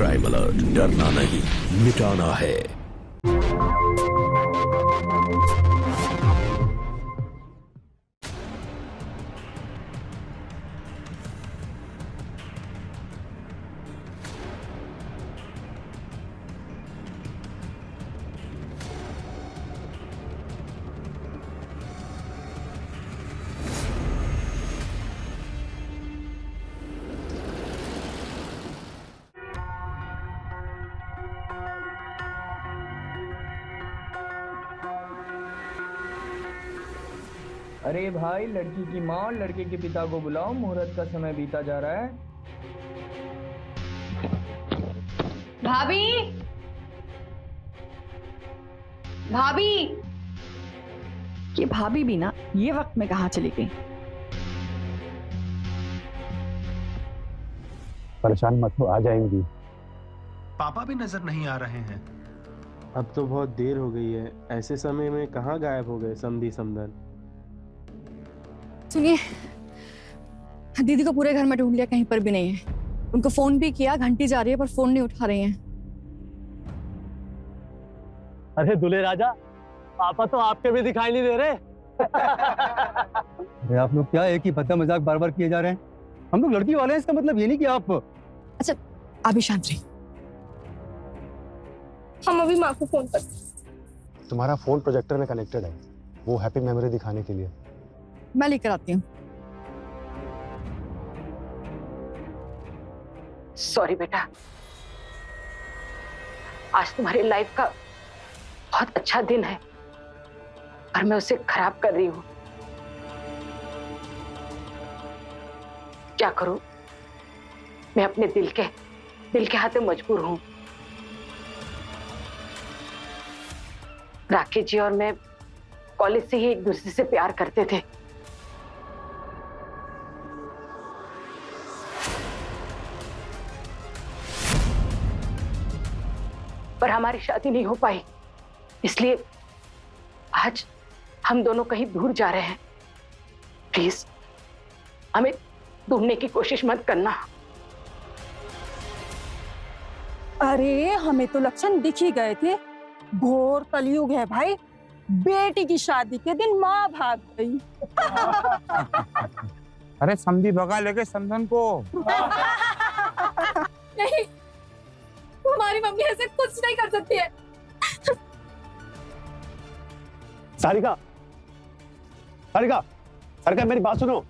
Crime alert, डरना नहीं मिटाना है। अरे भाई, लड़की की माँ और लड़के के पिता को बुलाओ, मुहूर्त का समय बीता जा रहा है। भाभी, भाभी, ये भाभी भी ना ये वक्त में कहाँ चली गई? परेशान मत हो, आ जाएंगी। पापा भी नजर नहीं आ रहे हैं। अब तो बहुत देर हो गई है, ऐसे समय में कहाँ गायब हो गए समधी समधन। सुनिए, दीदी को पूरे घर में ढूंढ लिया, कहीं पर भी नहीं है। उनको फोन भी किया, घंटी जा रही है पर फोन नहीं उठा रही हैं। अरे दूल्हे राजा, पापा तो आपके भी दिखाई नहीं दे रहे। अरे आप लोग क्या एक ही पता मजाक बार बार किए जा रहे हैं? हम लोग लड़की वाले हैं, इसका मतलब ये नहीं कि आप। अच्छा, अभी शांत रही। हम अभी माँ को फोन कर। तुम्हारा फोन प्रोजेक्टर में कनेक्टेड है, वो हैप्पी मेमोरी दिखाने के लिए। मैं लेकर आती हूँ। सॉरी बेटा, आज तुम्हारी लाइफ का बहुत अच्छा दिन है और मैं उसे खराब कर रही हूँ। क्या करूं? मैं अपने दिल के हाथे मजबूर हूं। राकेश जी और मैं कॉलेज से ही एक दूसरे से प्यार करते थे। पर हमारी शादी नहीं हो पाई, इसलिए आज हम दोनों कहीं दूर जा रहे हैं। प्लीज हमें ढूंढने की कोशिश मत करना। अरे हमें तो लक्षण दिख ही गए थे। घोर कलयुग है भाई। बेटी की शादी के दिन माँ भाग गई। अरे समधी भगा लेके समधन को। नहीं, हमारी मम्मी ऐसे कुछ नहीं कर सकती है। सारिका, सारिका, सारिका मेरी बात सुनो।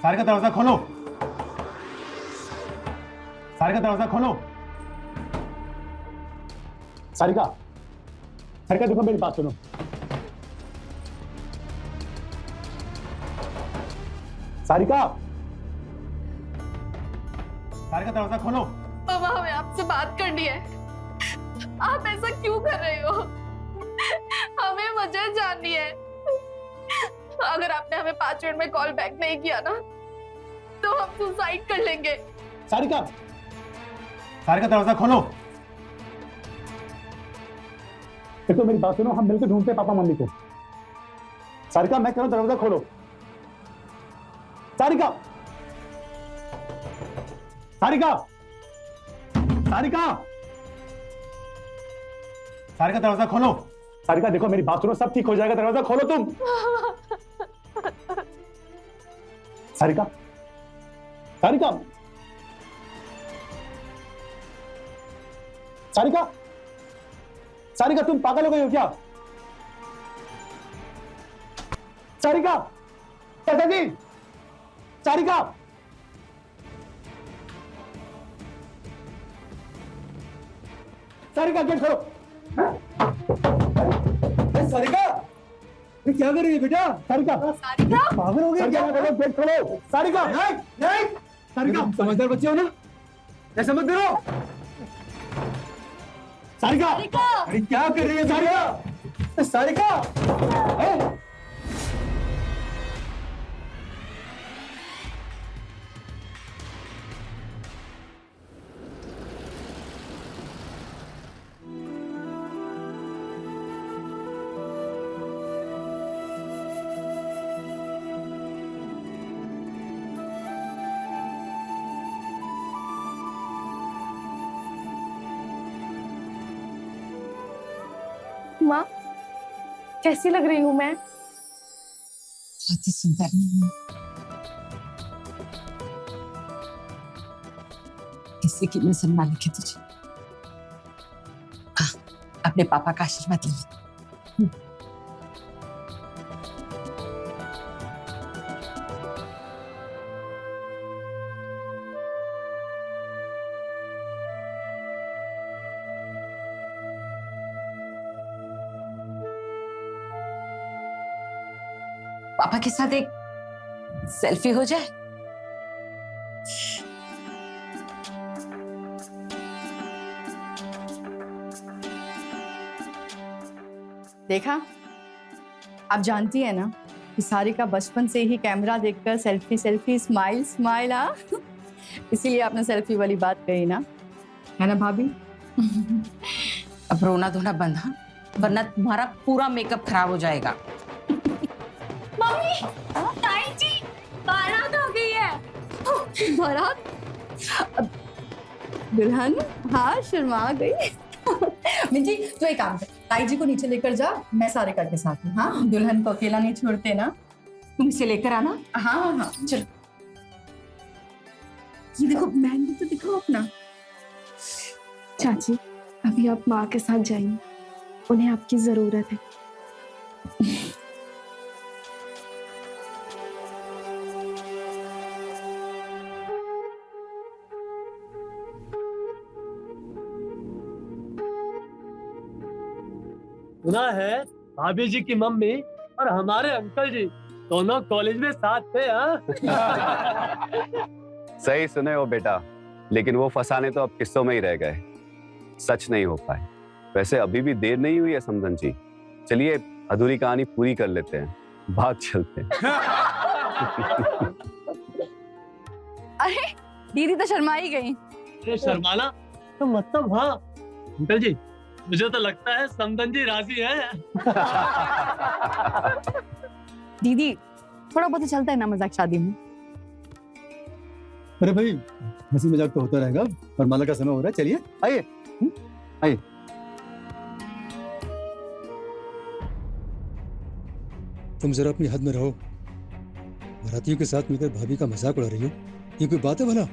सारिका दरवाजा खोलो। सारिका दरवाजा खोलो। सारिका, सारिका देखो मेरी बात सुनो। सारिका, सारिका दरवाजा खोलो। पापा, हमें आपसे बात करनी है। आप ऐसा क्यों कर रहे हो? हमें वजह जाननी है। अगर आपने हमें 5 मिनट में कॉल बैक नहीं किया ना, तो हम सुसाइड कर लेंगे। सारिका, सारिका दरवाजा खोलो। देखो मेरी बात सुनो, हम मिलकर ढूंढते पापा मम्मी को। सारिका, मैं कह रहा हूं दरवाजा खोलो। सारिका, सारिका, सारिका, सारिका दरवाजा खोलो। सारिका देखो मेरी बात सुनो, सब ठीक हो जाएगा, दरवाजा खोलो तुम। सारिका, सारिका, सारिका, सारिका तुम पागल हो गई हो क्या? सारिका, दादाजी, सारिका, सारिका गेट खोलो। सारिका, ये क्या कर रही है बेटा? सारिका, सारिका, पागल हो गई क्या? गेट खोलो। सारिका, नहीं, नहीं, सारिका समझदार बच्चे हो ना, ऐसा मत करो। सारिका, अरे क्या कर रही है सारिका? सारिका, माँ कैसी लग रही हूँ मैं? बहुत ही सुंदर। किसी की मैं सम्मान लिखी तुझे। हाँ, अपने पापा का आशीर्वाद ले ले। पापा के साथ एक सेल्फी हो जाए। देखा, आप जानती है ना कि सारिका बचपन से ही कैमरा देखकर सेल्फी सेल्फी स्माइल स्माइल। हाँ, इसीलिए आपने सेल्फी वाली बात कही ना, है ना भाभी? अब रोना धोना बंद, हाँ, वरना तुम्हारा पूरा मेकअप खराब हो जाएगा। मम्मी, ताई जी, बारात आ गई है। बारात? दुल्हन? हाँ, शर्मा गई। मिंजी, तू एक काम कर, ताई जी को नीचे लेकर जा, मैं सारिका के साथ हूँ। हाँ, दुल्हन को अकेला नहीं छोड़ते ना। तुम इसे लेकर आना। हाँ हाँ हाँ, चलो। ये देखो, मेहंदी तो दिखाओ अपना। चाची, अभी आप माँ के साथ जाइए, उन्हें आपकी जरूरत है। सुना है भाभी जी की मम्मी और हमारे अंकल जी दोनों कॉलेज में साथ थे। हाँ? सही सुने हो बेटा, लेकिन वो फसाने तो अब किस्सों में ही रह गए, सच नहीं हो पाए। वैसे अभी भी देर नहीं हुई है समधन जी, चलिए अधूरी कहानी पूरी कर लेते हैं, भाग चलते हैं। अरे दीदी तो शर्मा ही गई। अरे शर्माला तो मतलब, हाँ अंकल जी, मुझे तो लगता है समधन जी राजी है। दीदी, थोड़ा बहुत चलता है ना मजाक शादी में। अरे भाई, हंसी मजाक तो होता रहेगा, और माला का समय हो रहा है, चलिए आइए आइए। तुम जरा अपनी हद में रहो, बारातियों के साथ मिलकर भाभी का मजाक उड़ा रही हो, ये कोई बात है भला?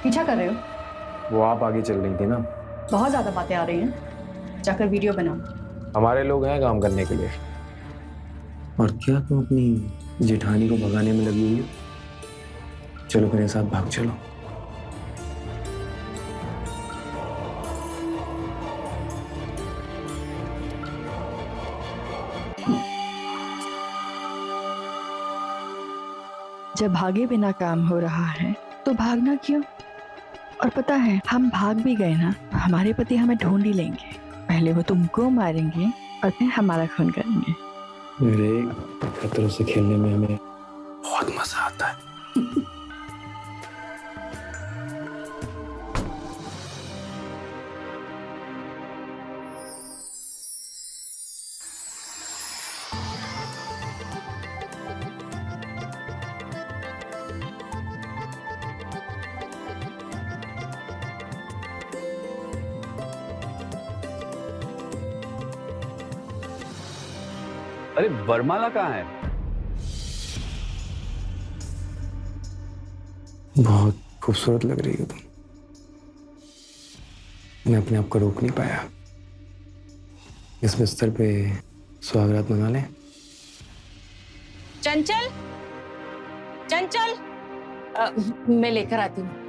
पीछा कर रहे हो? वो आप आगे चल रही थी ना। बहुत ज्यादा बातें आ रही हैं, जाकर वीडियो बनाओ। हमारे लोग हैं काम करने के लिए। और क्या तुम अपनी जेठानी को भगाने में लगी हुई हो? चलो मेरे साथ भाग चलो। जब भागे बिना काम हो रहा है तो भागना क्यों? और पता है, हम भाग भी गए ना, हमारे पति हमें ढूंढ ही लेंगे। पहले वो तुमको मारेंगे और फिर हमारा खून करेंगे। मेरे खतरों से खेलने में हमें बहुत मजा आता है। अरे वरमाला कहाँ है? बहुत खूबसूरत लग रही हो तुम। मैं अपने आप को रोक नहीं पाया। इस बिस्तर पे सुहागरात मना लें। चंचल, चंचल, मैं लेकर आती हूँ।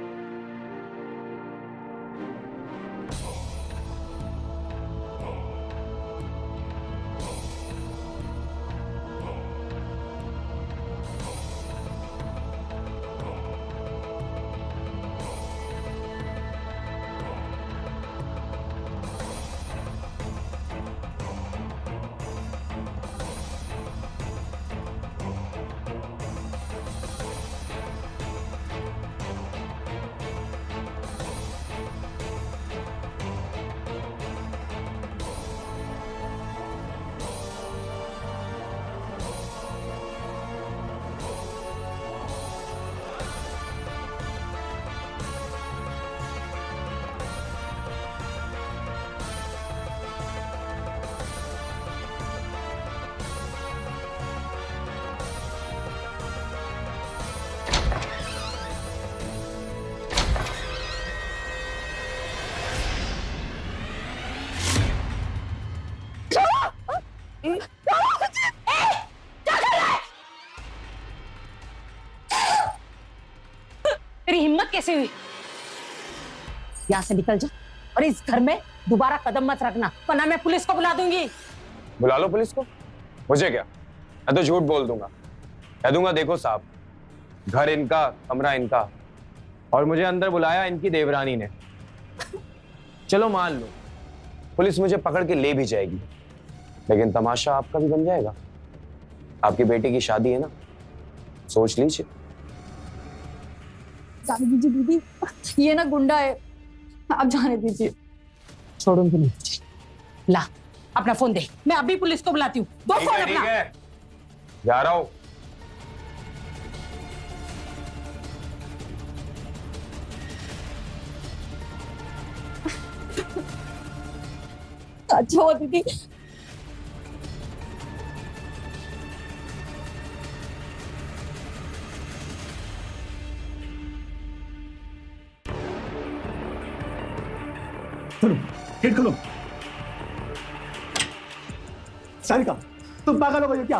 तेरी हिम्मत कैसे हुई? यहाँ से निकल जा और इस घर में दोबारा कदम मत रखना, वरना मैं पुलिस को बुला दूंगी। बुला लो पुलिस को, मुझे क्या, मैं तो झूठ बोल दूंगा। कह दूंगा देखो साहब, घर इनका, कमरा इनका, और मुझे अंदर बुलाया इनकी देवरानी ने। चलो मान लो पुलिस मुझे पकड़ के ले भी जाएगी, लेकिन तमाशा आपका भी बन जाएगा। आपकी बेटी की शादी है ना, सोच लीजिए। जाने दीजिए दीदी, ये ना गुंडा है, आप जाने दीजिए। छोड़ूंगी नहीं। ला अपना फोन दे, मैं अभी पुलिस को बुलाती हूँ। दो फोन अपना। ठीक है, जा रहा हूँ। अच्छा हुआ दीदी, सुनो, गेट खोलो। सारिका, तुम पागल हो गई हो क्या?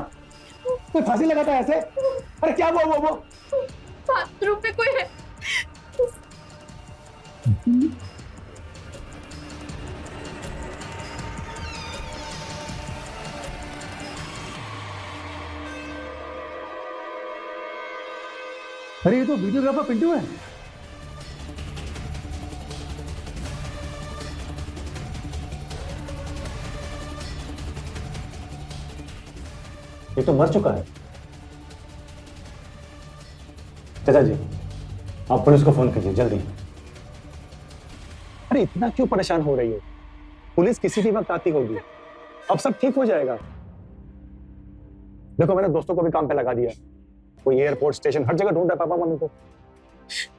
कोई फांसी लगाता है ऐसे? अरे क्या वो बाथरूम पे कोई है? अरे ये तो वीडियोग्राफर पिंटू है। ये तो मर चुका है। चाचा जी, आप पुलिस को फोन कीजिए जल्दी। अरे इतना क्यों परेशान हो रही हो? पुलिस किसी भी वक्त आती होगी, अब सब ठीक हो जाएगा। देखो मैंने दोस्तों को भी काम पे लगा दिया, कोई एयरपोर्ट स्टेशन हर जगह ढूंढ रहा है पापा मम्मी को।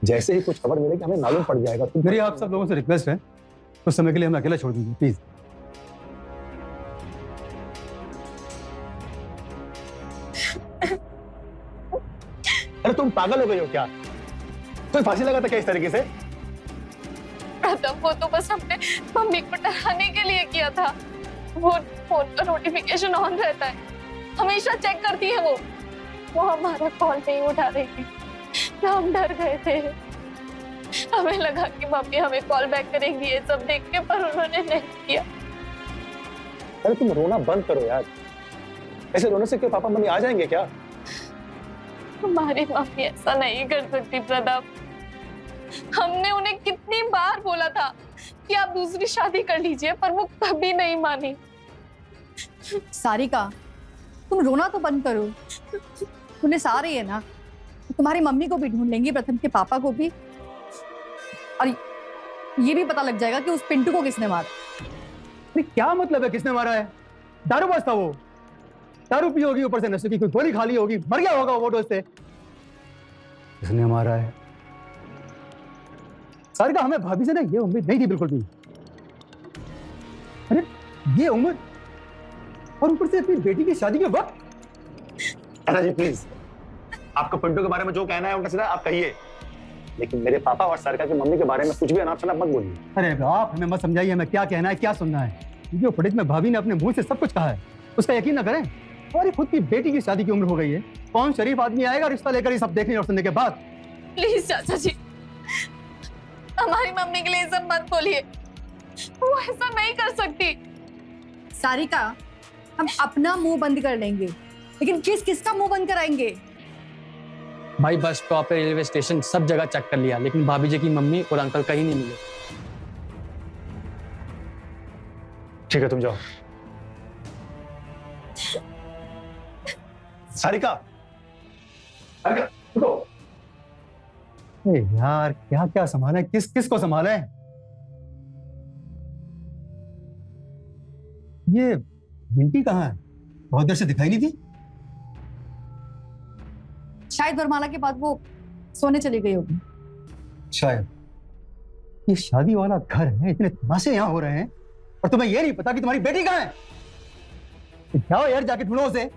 जैसे ही कुछ खबर मिलेगी हमें मालूम पड़ जाएगा। मेरी आप सब लोगों से रिक्वेस्ट है, कुछ समय के लिए हमें अकेला छोड़ दीजिए प्लीज। अरे तुम पागल हो गई हो क्या? कोई फांसी लगाता क्या इस तरीके से? प्रथम, वो तो बस हमने मम्मी को डराने के लिए किया था। वो फोन का नोटिफिकेशन ऑन रहता है, हमेशा चेक करती है वो हमारा कॉल नहीं उठा रही थी, तो हम डर गए थे। हमें लगा कि मम्मी हमें कॉल बैक करेंगी ये सब देख के, पर उन्होंने नहीं किया। अरे तुम रोना बंद करो यार, ऐसे रोने से क्यों पापा मम्मी आ जाएंगे क्या? हमारी मम्मी ऐसा नहीं कर सकती प्रताप। हमने उन्हें कितनी बार बोला था कि आप दूसरी शादी कर लीजिए, पर वो कभी नहीं मानी। सारिका, तुम रोना तो बंद करो। पुलिस आ रही है ना, तुम्हारी मम्मी को भी ढूंढ लेंगी, प्रथम के पापा को भी, और ये भी पता लग जाएगा कि उस पिंटू को किसने मारा। क्या मतलब है किसने मारा है? दारूबाज था वो, दारू पी होगी, ऊपर से नशे की कोई गोली खा ली होगी, मर गया होगा वो डोज से। किसने मारा है? सारिका, हमें भाभी से ना ये उम्मीद नहीं थी बिल्कुल भी। अरे ये उम्र, और ऊपर से अपनी बेटी की शादी के वक्त। जी प्लीज, आपको पिंटू के बारे में जो कहना है उनका सीधा आप कहिए, लेकिन मेरे पापा और सारिका की मम्मी के बारे में कुछ भी अनाप शनाप मत बोलिए। अरे आप हमें मत समझाइए हमें क्या कहना है क्या सुनना है। वीडियो फुटेज में भाभी ने अपने मुंह से सब कुछ कहा है, उसका यकीन ना करें। तुम्हारी खुद की बेटी की शादी की उम्र हो गई है, कौन शरीफ आदमी आएगा रिश्ता लेकर ये सब देखने और सुनने के बाद? प्लीज चाचा जी, हमारी मम्मी के लिए ये सब मत बोलिए, वो ऐसा नहीं कर सकती। सारिका, हम अपना मुंह बंद कर लेंगे, लेकिन किसका मुंह बंद कराएंगे? भाई बस स्टॉप पे, रेलवे स्टेशन, सब जगह चेक कर लिया, लेकिन भाभी जी की मम्मी और अंकल कहीं नहीं मिले। ठीक है, तुम जाओ। सारिका, रुको। यार क्या क्या संभाला है, किस को संभाला है? ये मिंटी कहाँ है? बहुत देर से दिखाई नहीं थी। शायद वरमाला के बाद वो सोने चली गई होगी। शायद। ये शादी वाला घर है, इतने तमाशे यहाँ हो रहे हैं और तुम्हें ये नहीं पता कि तुम्हारी बेटी कहाँ है? जाओ यार, जाके ढूंढो उसे।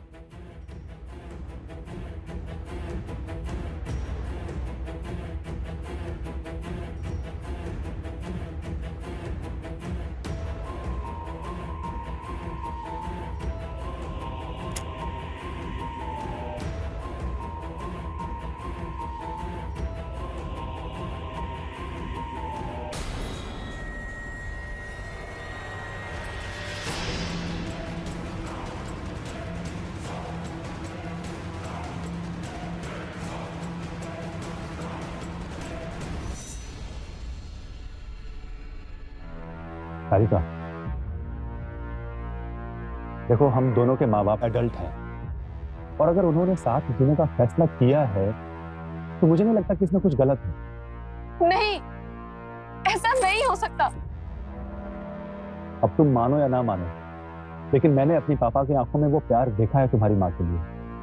सारिका, देखो हम दोनों के माँ बाप एडल्ट हैं और अगर उन्होंने साथ जीने का फैसला किया है तो मुझे नहीं लगता कि इसमें कुछ गलत है। नहीं, ऐसा नहीं हो सकता। अब तुम मानो या ना मानो, लेकिन मैंने अपनी पापा की आंखों में वो प्यार देखा है तुम्हारी माँ के लिए।